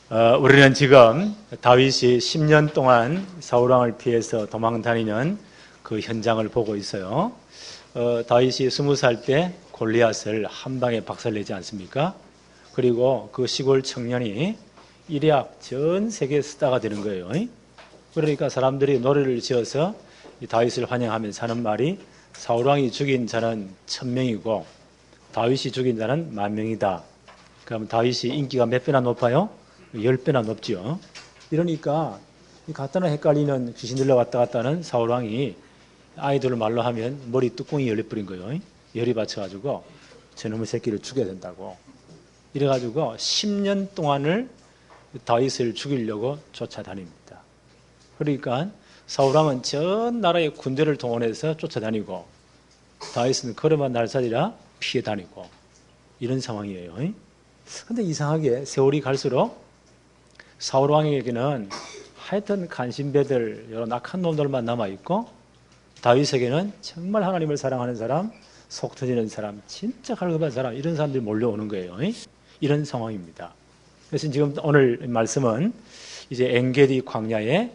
우리는 지금 다윗이 10년 동안 사울왕을 피해서 도망 다니는 그 현장을 보고 있어요. 다윗이 20살 때 골리앗을 한 방에 박살내지 않습니까? 그리고 그 시골 청년이 일약 전 세계 스타가 되는 거예요. 그러니까 사람들이 노래를 지어서 이 다윗을 환영하면서 하는 말이 사울왕이 죽인 자는 1000명이고 다윗이 죽인 자는 10,000명이다. 그럼 다윗이 인기가 몇 배나 높아요? 10배나 높죠. 이러니까 갖다나 헷갈리는 귀신들로 왔다 갔다 하는 사울왕이 아이돌을 말로 하면 머리 뚜껑이 열려버린 거예요. 열이 받쳐가지고 저놈의 새끼를 죽여야 된다고. 이래가지고 10년 동안을 다윗을 죽이려고 쫓아다닙니다. 그러니까 사울왕은 전 나라의 군대를 동원해서 쫓아다니고 다윗은 걸어만 날살이라 피해 다니고 이런 상황이에요. 근데 이상하게 세월이 갈수록 사울왕에게는 하여튼 간신배들 이런 악한 놈들만 남아있고 다윗에게는 정말 하나님을 사랑하는 사람, 속 터지는 사람, 진짜 갈급한 사람 이런 사람들이 몰려오는 거예요. 이런 상황입니다. 그래서 지금 오늘 말씀은 이제 엔게디 광야에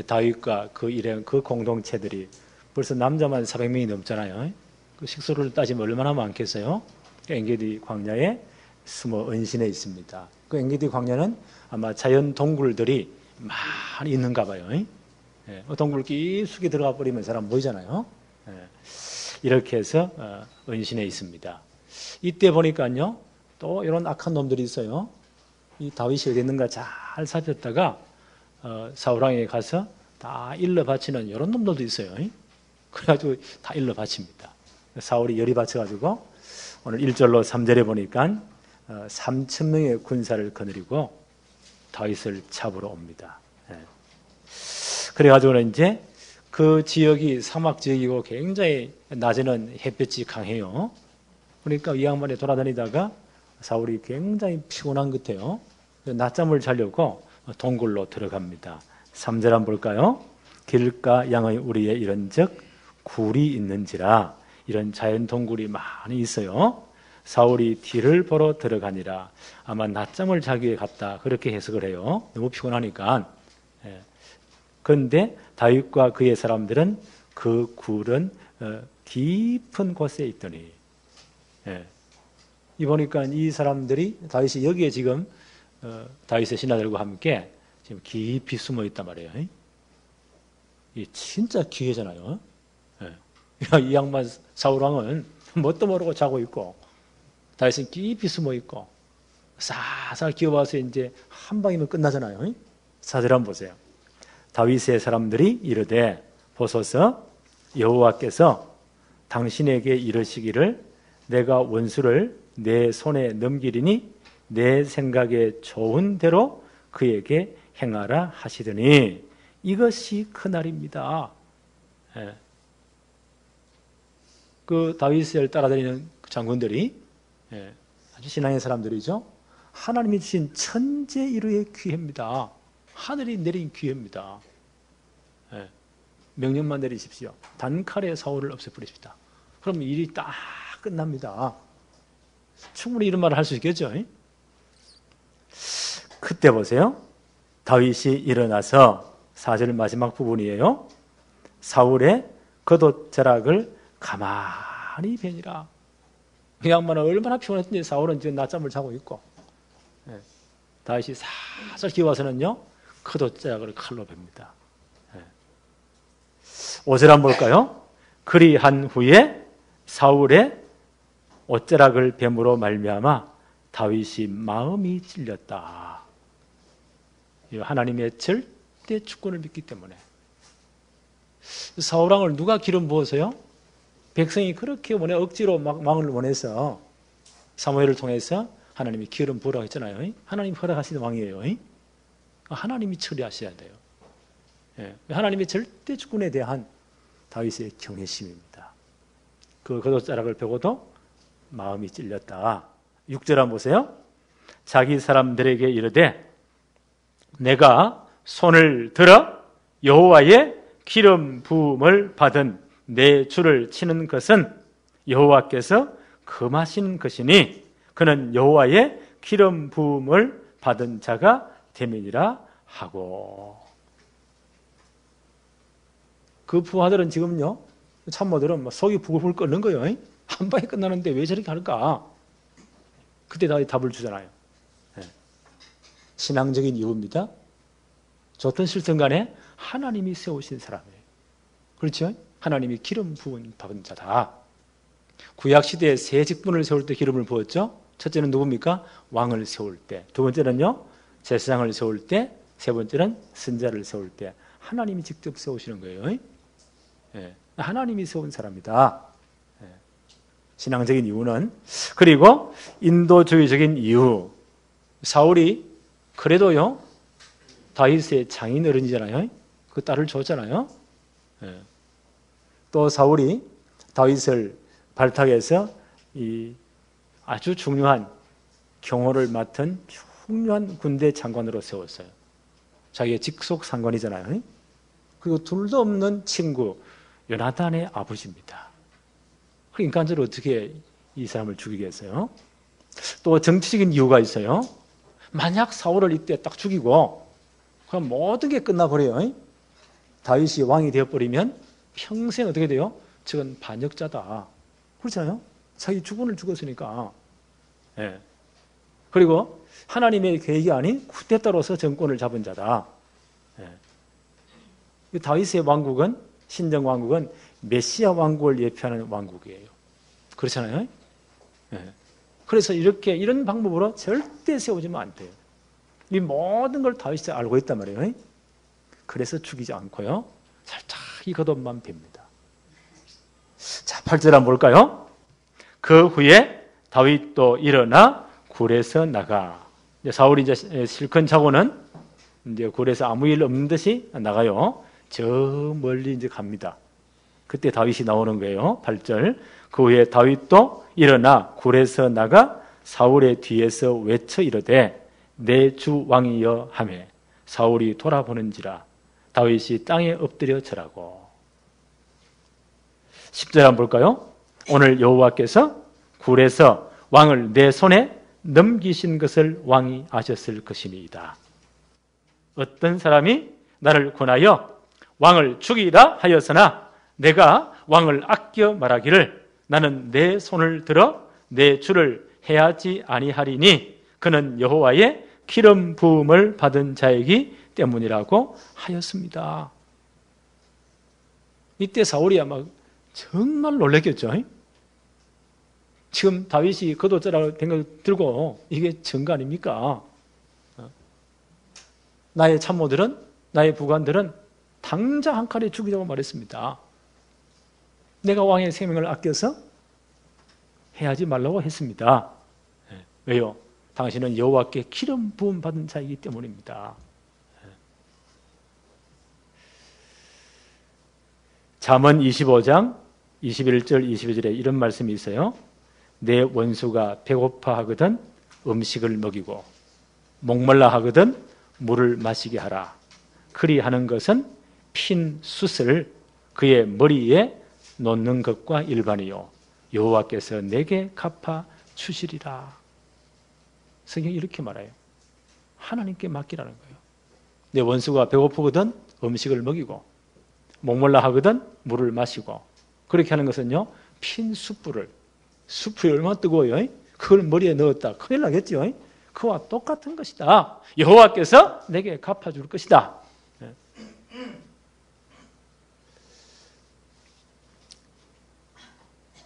다윗과 그 일행, 그 공동체들이 벌써 남자만 400명이 넘잖아요. 그 식소를 따지면 얼마나 많겠어요? 엔게디 광야에 숨어 은신해 있습니다. 그 엔게디 광야는 아마 자연 동굴들이 많이 있는가 봐요. 동굴 깊숙이 들어가 버리면 사람 보이잖아요. 이렇게 해서 은신해 있습니다. 이때 보니까요, 또 이런 악한 놈들이 있어요. 이 다윗이 어디 있는가 잘 살폈다가 사울왕에게 가서 다 일러 바치는 이런 놈들도 있어요. 그래가지고 다 일러 바칩니다. 사울이 열이 받쳐가지고 오늘 1절로 3절에 보니까 3,000명의 군사를 거느리고 다윗을 잡으러 옵니다. 그래가지고는 이제 그 지역이 사막 지역이고 굉장히 낮에는 햇볕이 강해요. 그러니까 이 양반이 돌아다니다가 사울이 굉장히 피곤한 것 같아요. 낮잠을 자려고 동굴로 들어갑니다. 3절 한번 볼까요? 길가 양의 우리에 이런즉 굴이 있는지라. 이런 자연 동굴이 많이 있어요. 사울이 뒤를 보러 들어가니라. 아마 낮잠을 자기에 갔다 그렇게 해석을 해요. 너무 피곤하니까. 그런데 다윗과 그의 사람들은 그 굴은 깊은 곳에 있더니 이 보니까 이 사람들이 다윗이 여기에 지금 다윗의 신하들과 함께 지금 깊이 숨어 있단 말이에요. 이 진짜 기회잖아요. 이 양반 사울왕은 뭣도 모르고 자고 있고 다윗은 깊이 숨어 있고 살살 기어와서 이제 한 방이면 끝나잖아요. 4절 한번 보세요. 다윗의 사람들이 이르되 보소서 여호와께서 당신에게 이르시기를 내가 원수를 내 손에 넘기리니 내 생각에 좋은 대로 그에게 행하라 하시더니 이것이 그날입니다. 그 다윗을 따라다니는 장군들이 아주 신앙의 사람들이죠. 하나님이 주신 천재 이루의 기회입니다. 하늘이 내린 기회입니다. 명령만 내리십시오. 단칼에 사울을 없애버리십시다. 그럼 일이 딱 끝납니다. 충분히 이런 말을 할 수 있겠죠. 그때 보세요. 다윗이 일어나서 4절 마지막 부분이에요. 사울의 겉옷자락을 가만히 베니라. 그 양반은 얼마나 피곤했는지 사울은 지금 낮잠을 자고 있고 다윗이 살살 기어와서는요 겉옷자락을 칼로 뱁니다. 5절 한번 볼까요? 그리한 후에 사울의 옷자락을 뱀으로 말미암아 다윗이 마음이 찔렸다. 하나님의 절대 주권을 믿기 때문에 사울왕을 누가 기름 부어서요? 백성이 그렇게 억지로 왕을 원해서 사무엘을 통해서 하나님이 기름 부으라고 했잖아요. 하나님 허락하시는 왕이에요. 하나님이 처리하셔야 돼요. 하나님의 절대 주권에 대한 다윗의 경외심입니다. 그 겉옷자락을 펴고도 마음이 찔렸다. 6절 한번 보세요. 자기 사람들에게 이르되 내가 손을 들어 여호와의 기름 부음을 받은 내 주를 치는 것은 여호와께서 금하신 것이니 그는 여호와의 기름 부음을 받은 자가 됨이니라 하고. 그 부하들은 지금요, 참모들은 막 속이 부글부글 끓는 거예요. 한 방에 끝나는데 왜 저렇게 할까? 그때 다 답을 주잖아요. 신앙적인 이유입니다. 좋든 싫든 간에 하나님이 세우신 사람이에요. 그렇죠? 하나님이 기름 부은 받은 자다. 구약시대에 세 직분을 세울 때 기름을 부었죠. 첫째는 누굽니까? 왕을 세울 때. 두 번째는요, 제사장을 세울 때. 세 번째는 선자를 세울 때. 하나님이 직접 세우시는 거예요. 하나님이 세운 사람이다. 신앙적인 이유는. 그리고 인도주의적인 이유. 사울이 그래도요, 다윗의 장인어른이잖아요. 그 딸을 줬잖아요. 또 사울이 다윗을 발탁해서 이 아주 중요한 경호를 맡은 중요한 군대 장관으로 세웠어요. 자기의 직속 상관이잖아요. 그리고 둘도 없는 친구 요나단의 아버지입니다. 그 인간적으로 어떻게 이 사람을 죽이겠어요? 또 정치적인 이유가 있어요. 만약 사울을 이때 딱 죽이고 그럼 모든 게 끝나버려요. 다윗이 왕이 되어버리면 평생 어떻게 돼요? 저건 반역자다. 그렇잖아요? 자기 주군을 죽었으니까. 그리고 하나님의 계획이 아닌 쿠데타로서 정권을 잡은 자다. 다윗의 왕국은, 신정 왕국은 메시아 왕국을 예표하는 왕국이에요. 그렇잖아요? 그래서 이런 방법으로 절대 세우지면 안 돼요. 이 모든 걸 다윗이 알고 있단 말이에요. 그래서 죽이지 않고요, 살짝 이 겉옷만 빕니다. 자, 8절 한번 볼까요? 그 후에 다윗도 일어나 굴에서 나가. 사울이 이제 실컷 자고는 이제 굴에서 아무 일 없는 듯이 나가요. 저 멀리 이제 갑니다. 그때 다윗이 나오는 거예요. 8절. 그 후에 다윗도 일어나 굴에서 나가 사울의 뒤에서 외쳐 이르되 내 주 왕이여 하며 사울이 돌아보는지라 다윗이 땅에 엎드려 절하고. 10절 한번 볼까요? 오늘 여호와께서 굴에서 왕을 내 손에 넘기신 것을 왕이 아셨을 것이니이다. 어떤 사람이 나를 권하여 왕을 죽이라 하였으나 내가 왕을 아껴 말하기를 나는 내 손을 들어 내 주를 해하지 아니하리니 그는 여호와의 기름 부음을 받은 자이기 때문이라고 하였습니다. 이때 사울이 아마 정말 놀랐겠죠. 지금 다윗이 겉옷자라고 생각 들고 이게 정가 아닙니까? 나의 참모들은, 나의 부관들은 당장 한 칼에 죽이자고 말했습니다. 내가 왕의 생명을 아껴서 해하지 말라고 했습니다. 왜요? 당신은 여호와께 기름 부음 받은 자이기 때문입니다. 잠언 25장 21절 22절에 이런 말씀이 있어요. 내 원수가 배고파 하거든 음식을 먹이고 목말라 하거든 물을 마시게 하라. 그리하는 것은 핀 숯을 그의 머리에 놓는 것과 일반이요 여호와께서 내게 갚아 주시리라. 성경이 이렇게 말해요. 하나님께 맡기라는 거예요. 내 원수가 배고프거든 음식을 먹이고 목말라 하거든 물을 마시고. 그렇게 하는 것은요, 핀 숯불이 얼마나 뜨거워요. 그걸 머리에 넣었다 큰일 나겠죠. 그와 똑같은 것이다. 여호와께서 내게 갚아줄 것이다.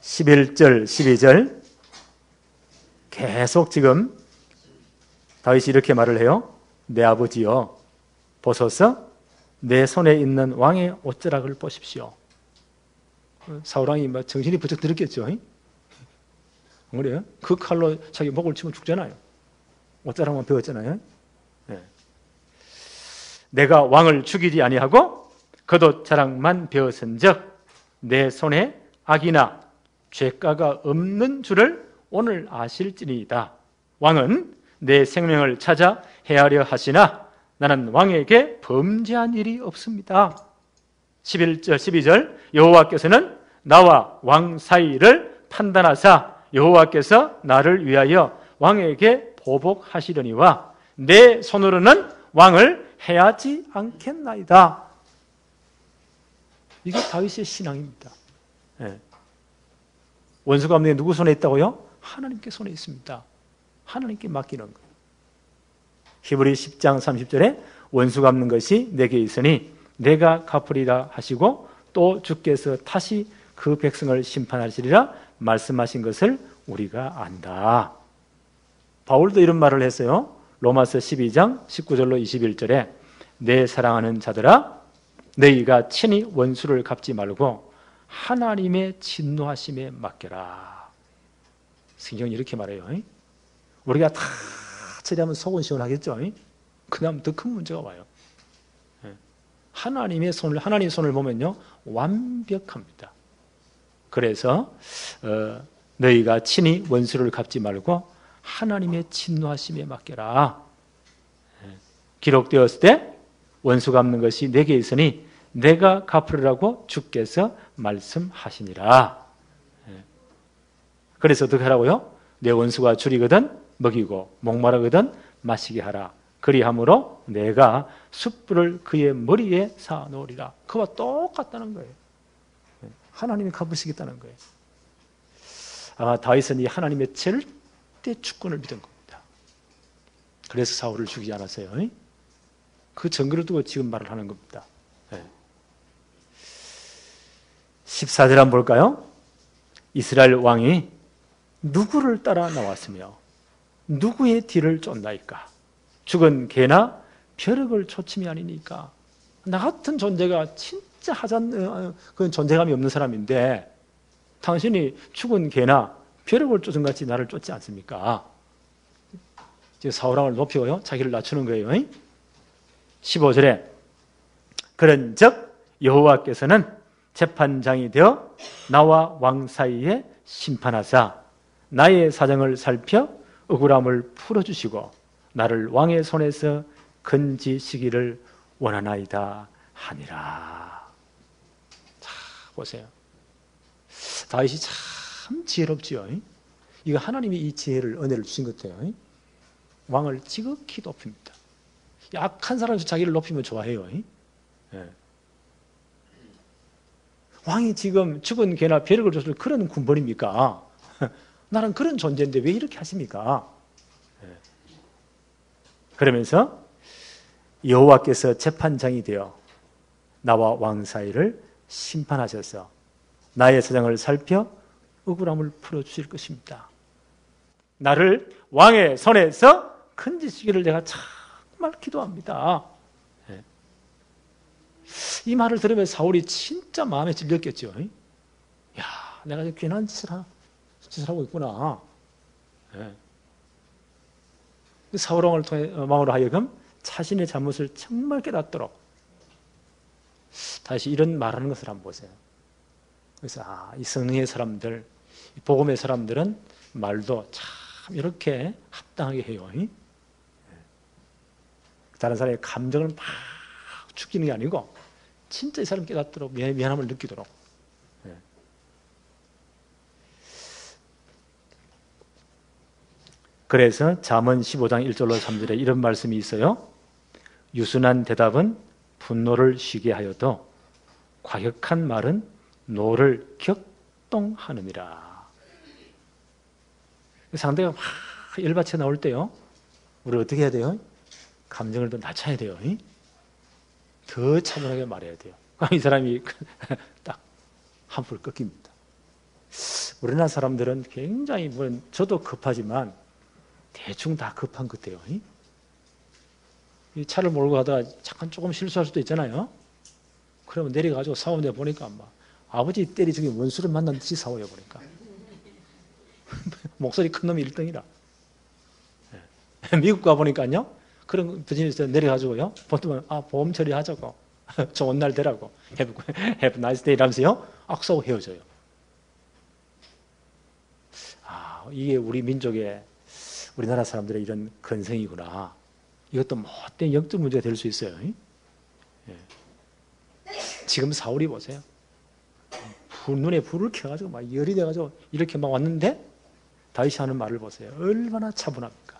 11절 12절 계속 지금 다윗이 이렇게 말을 해요. 내 아버지여 보소서 내 손에 있는 왕의 옷자락을 보십시오. 사울왕이 막 정신이 부쩍 들었겠죠. 그래요? 그 칼로 자기 목을 치면 죽잖아요. 옷자락만 베었잖아요. 네. 내가 왕을 죽이지 아니하고 겉옷자락만 베었은즉 내 손에 악이나 죄가가 없는 줄을 오늘 아실지니이다. 왕은 내 생명을 찾아 해하려 하시나 나는 왕에게 범죄한 일이 없습니다. 11절 12절 여호와께서는 나와 왕 사이를 판단하사 여호와께서 나를 위하여 왕에게 보복하시려니와 내 손으로는 왕을 해하지 않겠나이다. 이게 다윗의 신앙입니다. 예. 원수 갚는 게 누구 손에 있다고요? 하나님께 손에 있습니다. 하나님께 맡기는 거예요. 히브리 10장 30절에 원수 갚는 것이 내게 있으니 내가 갚으리라 하시고 또 주께서 다시 그 백성을 심판하시리라 말씀하신 것을 우리가 안다. 바울도 이런 말을 했어요. 로마서 12장 19절로 21절에 내 사랑하는 자들아 너희가 친히 원수를 갚지 말고 하나님의 진노하심에 맡겨라. 성경이 이렇게 말해요. 우리가 다 처리하면 속은 시원하겠죠. 그 다음 더 큰 문제가 와요. 하나님의 손을 보면요 완벽합니다. 그래서 너희가 친히 원수를 갚지 말고 하나님의 진노하심에 맡겨라. 기록되었을 때 원수 갚는 것이 내게 있으니 내가 갚으리라고 주께서 말씀하시니라. 그래서 어떻게 하라고요? 내 원수가 줄이거든 먹이고 목마르거든 마시게 하라. 그리함으로 내가 숯불을 그의 머리에 쌓아놓으리라. 그와 똑같다는 거예요. 하나님이 갚으시겠다는 거예요. 아마 다윗은 이 하나님의 절대 주권을 믿은 겁니다. 그래서 사울을 죽이지 않았어요. 그 증거를 두고 지금 말을 하는 겁니다. 14절 한번 볼까요? 이스라엘 왕이 누구를 따라 나왔으며 누구의 뒤를 쫓나이까? 죽은 개나 벼룩을 쫓음이 아니니까. 나 같은 존재가 진짜 그런 존재감이 없는 사람인데 당신이 죽은 개나 벼룩을 쫓은 같이 나를 쫓지 않습니까? 지금 사울왕을 높이고요 자기를 낮추는 거예요. 15절에 그런즉 여호와께서는 재판장이 되어 나와 왕 사이에 심판하사 나의 사정을 살펴 억울함을 풀어주시고 나를 왕의 손에서 건지시기를 원하나이다 하니라. 자, 보세요. 다윗이 참 지혜롭지요. 이거 하나님이 이 지혜를 은혜를 주신 것 같아요. 왕을 지극히 높입니다. 약한 사람이 자기를 높이면 좋아해요. 예. 왕이 지금 죽은 개나 벼룩을 줬을 그런 군벌입니까? 나는 그런 존재인데 왜 이렇게 하십니까? 예. 그러면서 여호와께서 재판장이 되어 나와 왕 사이를 심판하셔서 나의 사정을 살펴 억울함을 풀어주실 것입니다. 나를 왕의 손에서 건지시기를 내가 정말 기도합니다. 예. 이 말을 들으면 사울이 진짜 마음에 찔렸겠죠. 야, 내가 괜한 짓을 하고 있구나. 예. 사울왕을 통해 왕으로 하여금 자신의 잘못을 정말 깨닫도록 다시 이런 말하는 것을 한번 보세요. 그래서 이 성령의 사람들, 복음의 사람들은 말도 참 이렇게 합당하게 해요. 다른 사람의 감정을 막 죽이는 게 아니고 진짜 이 사람 깨닫도록 미안함을 느끼도록. 그래서 잠언 15장 1절로 3절에 이런 말씀이 있어요. 유순한 대답은 분노를 쉬게 하여도 과격한 말은 노를 격동하느니라. 상대가 막 열받쳐 나올 때요, 우리 어떻게 해야 돼요? 감정을 더 낮춰야 돼요. 더 차분하게 말해야 돼요. 그럼 이 사람이 딱 한풀 꺾입니다. 우리나라 사람들은 굉장히, 저도 급하지만 대충 다 급한 것 같아요. 이 차를 몰고 가다가 잠깐 조금 실수할 수도 있잖아요. 그러면 내려가지고 싸우는데 보니까 아버지 때리저기 원수를 만난 듯이 싸워요, 보니까. 목소리 큰 놈이 1등이라. 미국 가보니까요, 그런 부지에서 내려가지고요, 보통 보험 처리하자고, 좋은 날 되라고, have nice day 이러면서요, 악수하고 헤어져요. 이게 우리 민족의, 우리나라 사람들의 이런 근성이구나. 이것도 못된 영적 문제가 될 수 있어요. 지금 사울이 보세요. 눈에 불을 켜가지고 막 열이 돼가지고 이렇게 막 왔는데 다윗이 하는 말을 보세요. 얼마나 차분합니까?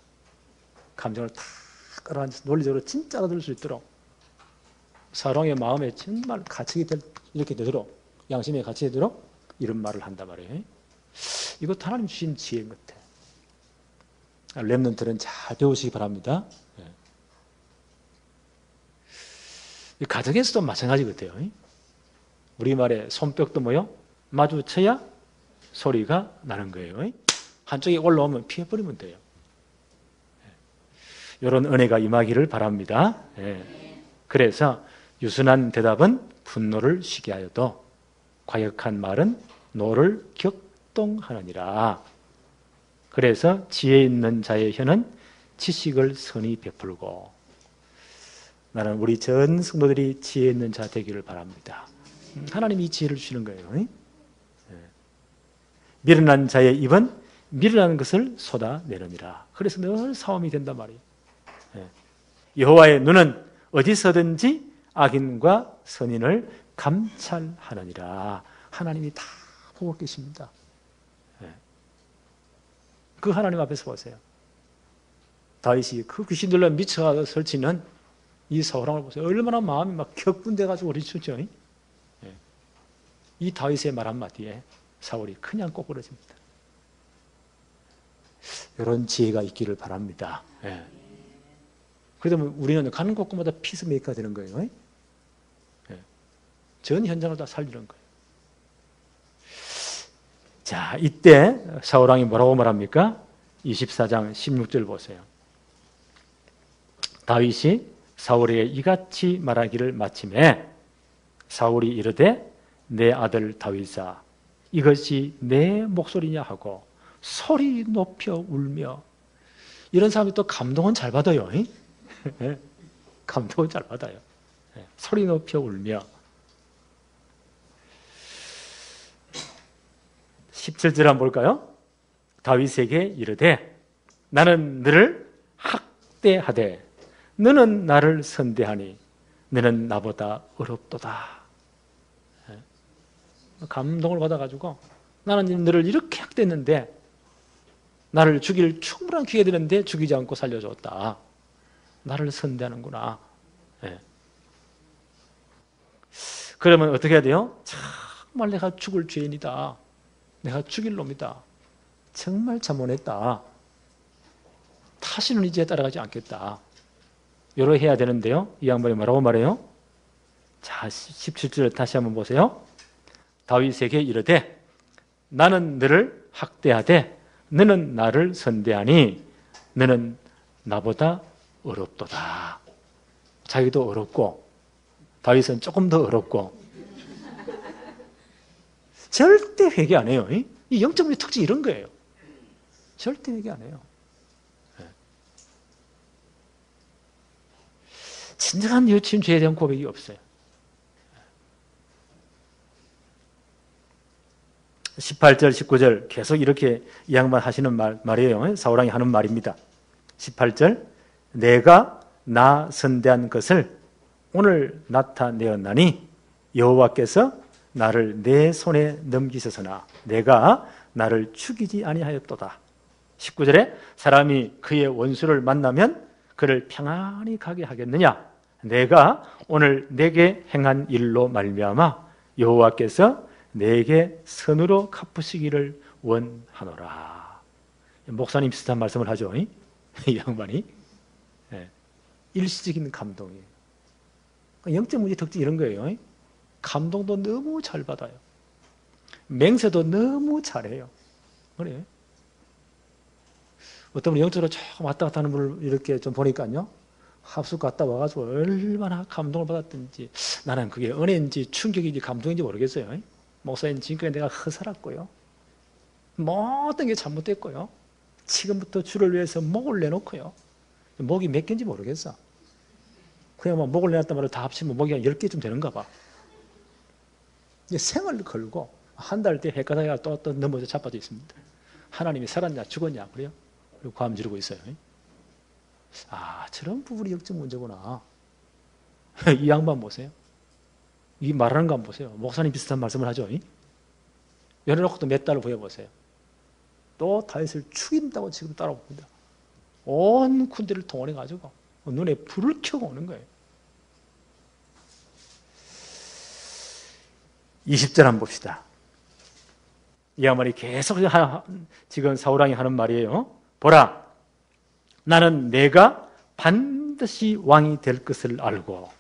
감정을 탁 끌어앉아서 논리적으로 진짜 알아들을 수 있도록 사울왕의 마음에 정말 이렇게 되도록 양심에 갇히게 되도록 이런 말을 한단 말이에요. 이것도 하나님 주신 지혜인 것 같아요. 랩런트는 잘 배우시기 바랍니다. 가정에서도 마찬가지 같아요. 우리말에 손뼉도 뭐요? 마주쳐야 소리가 나는 거예요. 한쪽이 올라오면 피해버리면 돼요. 이런 은혜가 임하기를 바랍니다. 그래서 유순한 대답은 분노를 쉬게 하여도 과격한 말은 노를 격동하느니라. 그래서 지혜 있는 자의 혀는 지식을 선히 베풀고, 나는 우리 전 성도들이 지혜 있는 자 되기를 바랍니다. 하나님이 이 지혜를 주시는 거예요. 미련한 자의 입은 미련한 것을 쏟아내느니라. 그래서 늘 싸움이 된단 말이에요. 여호와의 눈은 어디서든지 악인과 선인을 감찰하느니라. 하나님이 다 보고 계십니다. 그 하나님 앞에서 보세요. 다윗이 그 귀신들로 미쳐서 설치는 이 사울왕을 보세요. 얼마나 마음이 막 격분돼가지고 우리치죠. 이 다윗의 말 한마디에 사울이 그냥 꼬꾸라집니다. 이런 지혜가 있기를 바랍니다. 그러면 우리는 가는 곳곳마다 피스메이커가 되는 거예요. 전 현장을 다 살리는 거예요. 자, 이때 사울왕이 뭐라고 말합니까? 24장 16절 보세요. 다윗이 사울에게 이같이 말하기를 마침에 사울이 이르되 내 아들 다윗아 이것이 내 목소리냐 하고 소리 높여 울며. 이런 사람이 또 감동은 잘 받아요. 감동은 잘 받아요. 소리 높여 울며. 17절 한번 볼까요? 다윗에게 이르되 나는 너를 학대하되 너는 나를 선대하니 너는 나보다 어렵도다. 감동을 받아가지고 나는 너를 이렇게 학대했는데 나를 죽일 충분한 기회 되는데 죽이지 않고 살려줬다. 나를 선대하는구나. 그러면 어떻게 해야 돼요? 정말 내가 죽을 죄인이다. 내가 죽일 놈이다. 정말 잘못했다. 다시는 이제 따라가지 않겠다. 요러 해야 되는데요. 이 양반이 뭐라고 말해요? 자, 17절 다시 한번 보세요. 다윗에게 이르되 나는 너를 학대하되 너는 나를 선대하니 너는 나보다 어렵도다. 자기도 어렵고 다윗은 조금 더 어렵고 절대 회개 안 해요. 이 영적인 특징이 이런 거예요. 절대 회개 안 해요. 진정한 여친 죄에 대한 고백이 없어요. 18절, 19절 계속 이렇게 이 양반 하시는 말이에요. 사울왕이 하는 말입니다. 18절 내가 나 선대한 것을 오늘 나타내었나니 여호와께서 나를 내 손에 넘기셔서나 내가 나를 죽이지 아니하였도다. 19절에 사람이 그의 원수를 만나면 그를 평안히 가게 하겠느냐? 내가 오늘 내게 행한 일로 말미암아 여호와께서 내게 선으로 갚으시기를 원하노라. 목사님 비슷한 말씀을 하죠. 이 양반이. 일시적인 감동이에요. 영적 문제 특징이 이런 거예요. 감동도 너무 잘 받아요. 맹세도 너무 잘해요. 그래요. 어떤 분이 영적으로 조금 왔다 갔다 하는 분을 이렇게 좀 보니까요. 합숙 갔다 와가지고 얼마나 감동을 받았든지 나는 그게 은혜인지 충격인지 감동인지 모르겠어요. 목사님 지금까지 내가 허살았고요. 모든 게 잘못됐고요. 지금부터 주를 위해서 목을 내놓고요. 목이 몇 개인지 모르겠어. 그냥 뭐 목을 내놨단 말로 다 합치면 목이 한 10개쯤 되는가 봐. 생을 걸고 한 달 뒤에 헷가다가 또 넘어져 자빠져 있습니다. 하나님이 살았냐 죽었냐 그래요? 그리고 고함 지르고 있어요. 아, 저런 부분이 역적 문제구나. 이 양반 보세요. 이 말하는 거 한번 보세요. 목사님 비슷한 말씀을 하죠. 열어놓고 또 몇 달을 보여보세요. 또 다윗을 죽인다고 지금 따라옵니다. 온 군대를 동원해가지고 눈에 불을 켜고 오는 거예요. 20절 한번 봅시다. 이 양반이 계속 지금 사울왕이 하는 말이에요. 보라, 나는 내가 반드시 왕이 될 것을 알고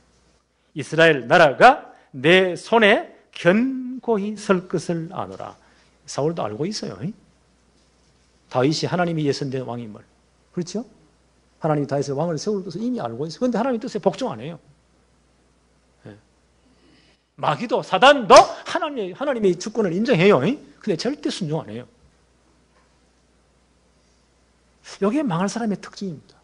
이스라엘 나라가 내 손에 견고히 설 것을 아노라. 사울도 알고 있어요. 다윗이 하나님이 예선된 왕임을. 그렇죠? 하나님이 다윗의 왕을 세울 것을 이미 알고 있어요. 그런데 하나님의 뜻에 복종 안 해요. 마귀도 사단도 하나님의 주권을 인정해요. 근데 절대 순종 안 해요. 이게 망할 사람의 특징입니다.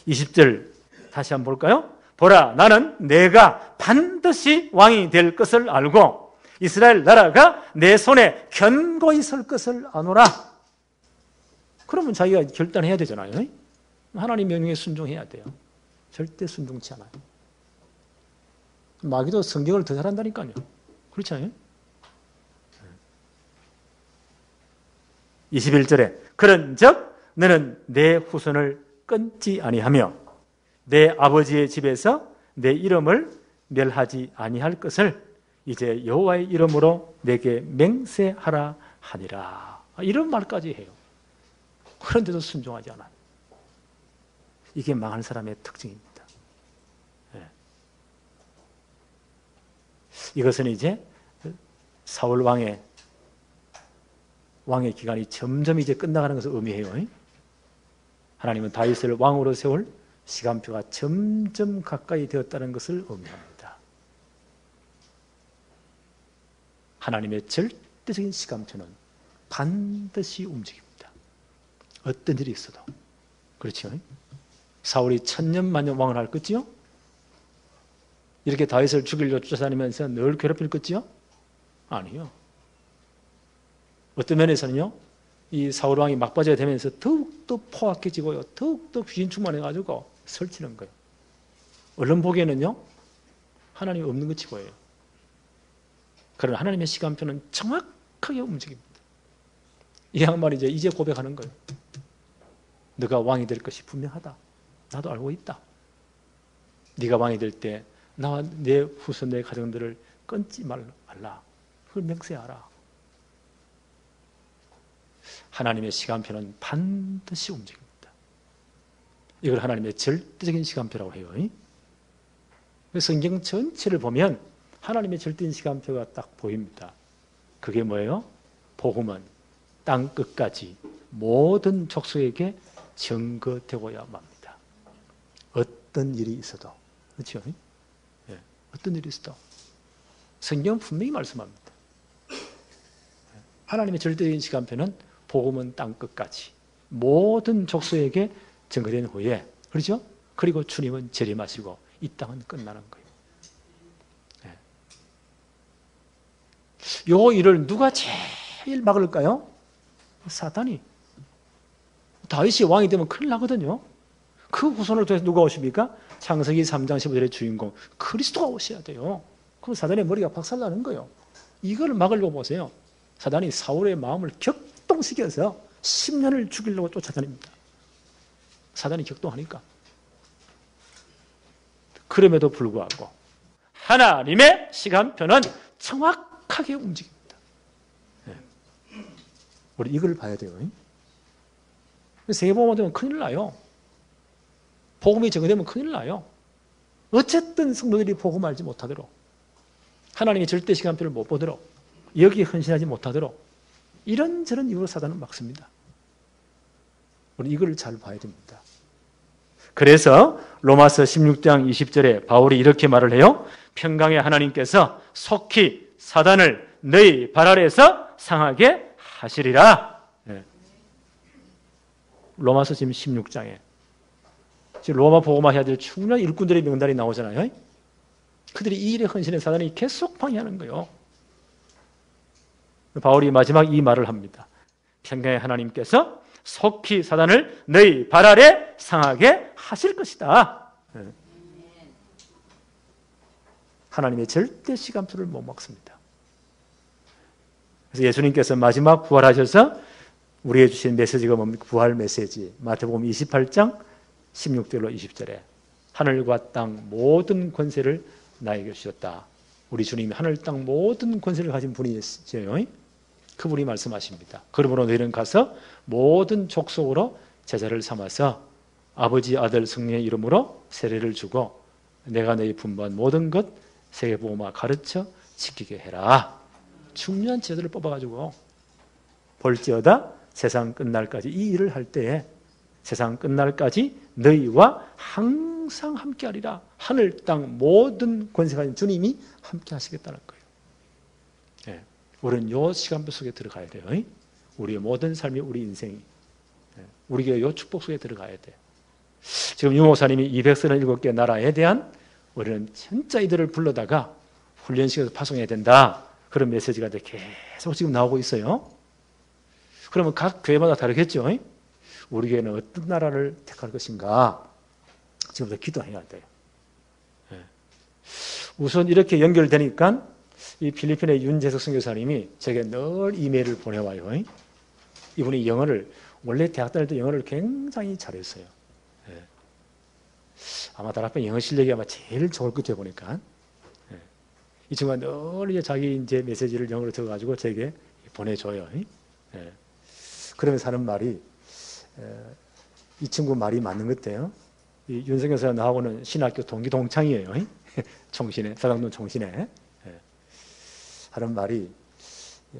20절 다시 한번 볼까요? 보라, 나는 내가 반드시 왕이 될 것을 알고 이스라엘 나라가 내 손에 견고히 설 것을 아노라. 그러면 자기가 결단해야 되잖아요. 하나님 명령에 순종해야 돼요. 절대 순종치 않아요. 마귀도 성경을 더 잘한다니까요. 그렇지 않아요? 21절에 그런즉 너는 내 후손을 끊지 아니하며 내 아버지의 집에서 내 이름을 멸하지 아니할 것을 이제 여호와의 이름으로 내게 맹세하라 하니라. 이런 말까지 해요. 그런데도 순종하지 않아요. 이게 망한 사람의 특징입니다. 이것은 이제 사울 왕의 기간이 점점 이제 끝나가는 것을 의미해요. 하나님은 다윗을 왕으로 세울 시간표가 점점 가까이 되었다는 것을 의미합니다. 하나님의 절대적인 시간표는 반드시 움직입니다. 어떤 일이 있어도. 그렇죠? 사울이 천년만년 왕을 할 것이요? 이렇게 다윗을 죽이려고 쫓아다니면서 늘 괴롭힐 것이요? 아니요. 어떤 면에서는요, 이 사울 왕이 막바지가 되면서 더욱더 포악해지고요, 더욱더 귀신 충만해가지고 설치는 거예요. 얼른 보기에는요, 하나님이 없는 것이 보여요. 그러나 하나님의 시간표는 정확하게 움직입니다. 이 양반이 이제 고백하는 거예요. 네가 왕이 될 것이 분명하다. 나도 알고 있다. 네가 왕이 될 때 나와 내 후손, 내 가정들을 끊지 말라. 그걸 맹세하라. 하나님의 시간표는 반드시 움직입니다. 이걸 하나님의 절대적인 시간표라고 해요. 성경 전체를 보면 하나님의 절대적인 시간표가 딱 보입니다. 그게 뭐예요? 복음은 땅 끝까지 모든 족속에게 증거되고야 맙니다. 어떤 일이 있어도. 그렇죠? 어떤 일이 있어도 성경은 분명히 말씀합니다. 하나님의 절대적인 시간표는 복음은 땅 끝까지 모든 족속에게 증거된 후에, 그렇죠? 그리고 주님은 재림하시고 이 땅은 끝나는 거예요. 요 일을 누가 제일 막을까요? 사탄이. 다윗이 왕이 되면 큰일 나거든요. 그 후손을 통해서 누가 오십니까? 창세기 3장 15절의 주인공 그리스도가 오셔야 돼요. 그럼 사단의 머리가 박살나는 거예요. 이걸 막으려고 보세요. 사단이 사울의 마음을 격동시켜서 10년을 죽이려고 쫓아다닙니다. 사단이 격동하니까. 그럼에도 불구하고 하나님의 시간표는 정확하게 움직입니다. 우리 이걸 봐야 돼요. 세계복음화 되면 큰일 나요. 복음이 정되면 큰일 나요. 어쨌든 성도들이 복음 알지 못하도록, 하나님의 절대 시간표를 못 보도록, 여기에 헌신하지 못하도록 이런저런 이유로 사단은 막습니다. 우리 이걸 잘 봐야 됩니다. 그래서 로마서 16장 20절에 바울이 이렇게 말을 해요. 평강의 하나님께서 속히 사단을 너희 발 아래에서 상하게 하시리라. 로마서 지금 16장에 지금 로마 복음화 해야 될 충분한 일꾼들의 명단이 나오잖아요. 그들이 이 일에 헌신해 사단이 계속 방해하는 거예요. 바울이 마지막 이 말을 합니다. 평강의 하나님께서 속히 사단을 너희 발 아래 상하게 하실 것이다. 하나님의 절대 시간표를 못 막습니다. 그래서 예수님께서 마지막 부활하셔서 우리에게 주신 메시지가 뭡니까? 부활 메시지. 마태복음 28장 16절로 20절에 하늘과 땅 모든 권세를 나에게 주셨다. 우리 주님이 하늘 땅 모든 권세를 가진 분이시죠. 그분이 말씀하십니다. 그러므로 너희는 가서 모든 족속으로 제자를 삼아서 아버지, 아들, 성령의 이름으로 세례를 주고 내가 너희 분부한 모든 것 세계복음화 가르쳐 지키게 해라. 중요한 제자들을 뽑아가지고 볼지어다 세상 끝날까지 이 일을 할 때에 세상 끝날까지 너희와 항상 함께하리라. 하늘 땅 모든 권세가 가진 주님이 함께 하시겠다는 거예요. 예. 우리는 요 시간표 속에 들어가야 돼요. 우리의 모든 삶이 우리 인생이 우리가 요 축복 속에 들어가야 돼. 지금 유 목사님이 237개 나라에 대한 우리는 진짜 이들을 불러다가 훈련시켜서 파송해야 된다. 그런 메시지가 계속 지금 나오고 있어요. 그러면 각 교회마다 다르겠죠. 우리 교회는 어떤 나라를 택할 것인가 지금부터 기도해야 돼요. 우선 이렇게 연결되니까 이 필리핀의 윤재석 선교사님이 제게 늘 이메일을 보내와요. 이분이 영어를 원래 대학 다닐 때 영어를 굉장히 잘했어요. 아마 다락방 영어 실력이 아마 제일 좋을 것 같아요 보니까. 이 친구가 늘 이제 자기 이제 메시지를 영어로 적어가지고 제게 보내줘요. 그러면서 하는 말이 이 친구 말이 맞는 것 같아요. 이 윤석열 교사 나하고는 신학교 동기 동창이에요. 총신에 사당동 총신에 하는 말이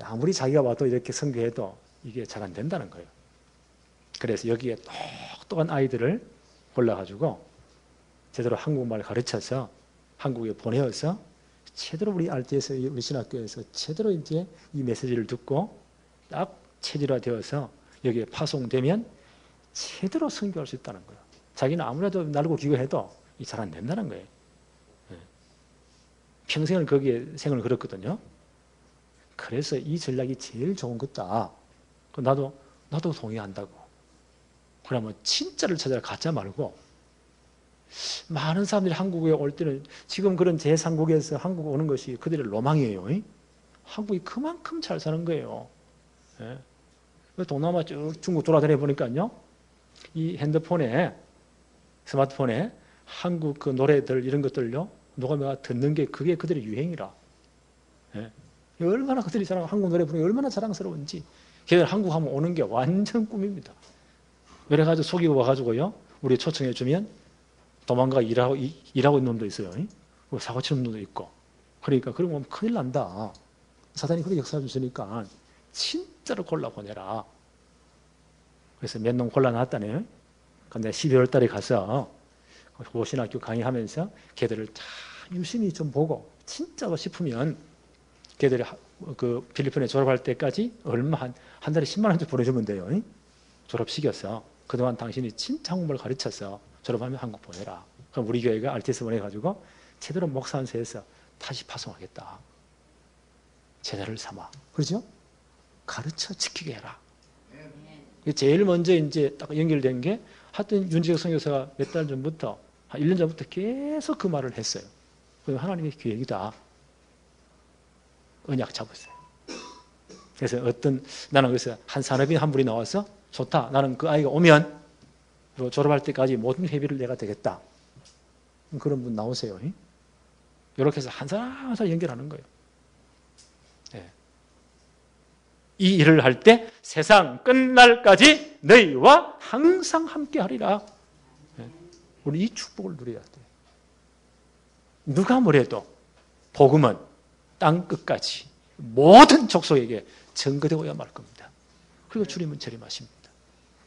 아무리 자기가 와도 이렇게 선교해도 이게 잘 안 된다는 거예요. 그래서 여기에 똑똑한 아이들을 골라가지고 제대로 한국말 가르쳐서 한국에 보내어서 제대로 우리 RT에서 우리 신학교에서 제대로 이제 이 메시지를 듣고 딱 체질화되어서 여기에 파송되면 제대로 선교할 수 있다는 거예요. 자기는 아무래도 날고 기고해도 잘 안 된다는 거예요. 평생을 거기에 생을 걸었거든요. 그래서 이 전략이 제일 좋은 것다. 나도 동의한다고. 그러면 진짜를 찾아라 가짜 말고. 많은 사람들이 한국에 올 때는 지금 그런 제3국에서 한국 오는 것이 그들의 로망이에요. 한국이 그만큼 잘 사는 거예요. 동남아 쭉 중국 돌아다녀 보니까요. 이 핸드폰에 스마트폰에 한국 그 노래들 이런 것들요. 누가 듣는 게 그게 그들의 유행이라. 얼마나 그들이 한국 노래 부르는 게 얼마나 자랑스러운지. 걔들 한국 하면 오는 게 완전 꿈입니다. 그래가지고 속이고 와가지고요. 우리 초청해 주면 도망가 일하고 있는 놈도 있어요. 사고 치는 놈도 있고. 그러니까 그런 거 보면 큰일 난다. 사단이 그렇게 역사를 주시니까 진짜로 골라보내라. 그래서 몇 놈 골라놨다네요. 근데 12월 달에 가서 고신학교 강의하면서 걔들을 참 유심히 좀 보고 진짜로 싶으면 걔들이 그 필리핀에 졸업할 때까지 얼마 한 달에 10만 원 좀 보내주면 돼요. 졸업시켜서 그동안 당신이 진짜 한국말 가르쳐서 졸업하면 한국 보내라. 그럼 우리 교회가 RTS 보내가지고 제대로 목사한테서 다시 파송하겠다. 제자를 삼아. 그렇죠? 가르쳐 지키게 해라. 제일 먼저 이제 딱 연결된 게 하여튼 윤지혁 선교사가 몇 달 전부터 한 1년 전부터 계속 그 말을 했어요. 하나님의 계획이다. 언약 잡았어요. 그래서 나는 그래서 한 산업인 한 분이 나와서 좋다. 나는 그 아이가 오면 졸업할 때까지 모든 회비를 내가 되겠다. 그런 분 나오세요. 이렇게 해서 한 사람 한 사람 연결하는 거예요. 이 일을 할 때 세상 끝날까지 너희와 항상 함께 하리라. 우리 이 축복을 누려야 돼요. 누가 뭐래도 복음은 땅 끝까지 모든 족속에게 전거되어야 말 겁니다. 그리고 주님은 재림하십니다.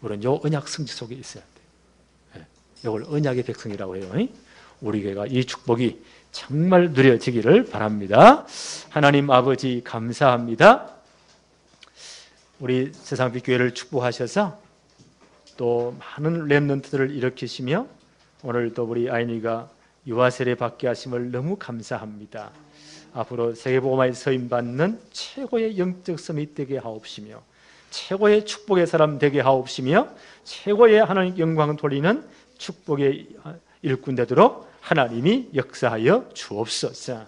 우리는 요 언약 성취 속에 있어야 돼요. 이걸 언약의 백성이라고 해요. 우리 교회가 이 축복이 정말 누려지기를 바랍니다. 하나님 아버지 감사합니다. 우리 세상빛 교회를 축복하셔서 또 많은 렘넌트들을 일으키시며 오늘 또 우리 아이니가 유아 세례 받게 하심을 너무 감사합니다. 앞으로 세계복음화에 서임받는 최고의 영적 섬이 되게 하옵시며 최고의 축복의 사람 되게 하옵시며 최고의 하나님 영광 돌리는 축복의 일꾼 되도록 하나님이 역사하여 주옵소서.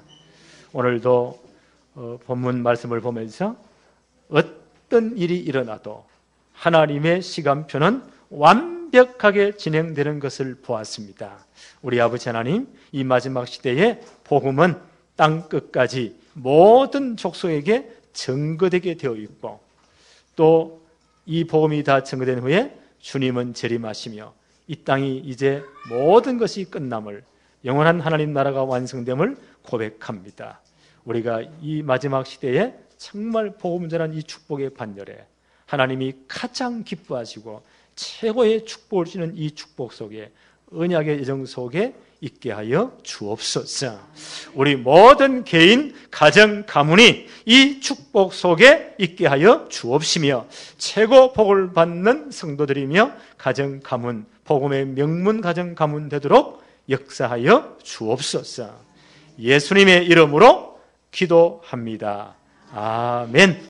오늘도 본문 말씀을 보면서 어떤 일이 일어나도 하나님의 시간표는 완벽하게 진행되는 것을 보았습니다. 우리 아버지 하나님, 이 마지막 시대에 복음은 땅 끝까지 모든 족속에게 증거되게 되어 있고, 또 이 복음이 다 증거된 후에 주님은 재림하시며 이 땅이 이제 모든 것이 끝남을, 영원한 하나님 나라가 완성됨을 고백합니다. 우리가 이 마지막 시대에 정말 복음 전한 이 축복의 반열에 하나님이 가장 기뻐하시고 최고의 축복을 주는 이 축복 속에, 언약의 예정 속에 있게 하여 주옵소서. 우리 모든 개인, 가정, 가문이 이 축복 속에 있게 하여 주옵시며, 최고 복을 받는 성도들이며 가정, 가문, 복음의 명문 가정, 가문 되도록 역사하여 주옵소서. 예수님의 이름으로 기도합니다. 아멘.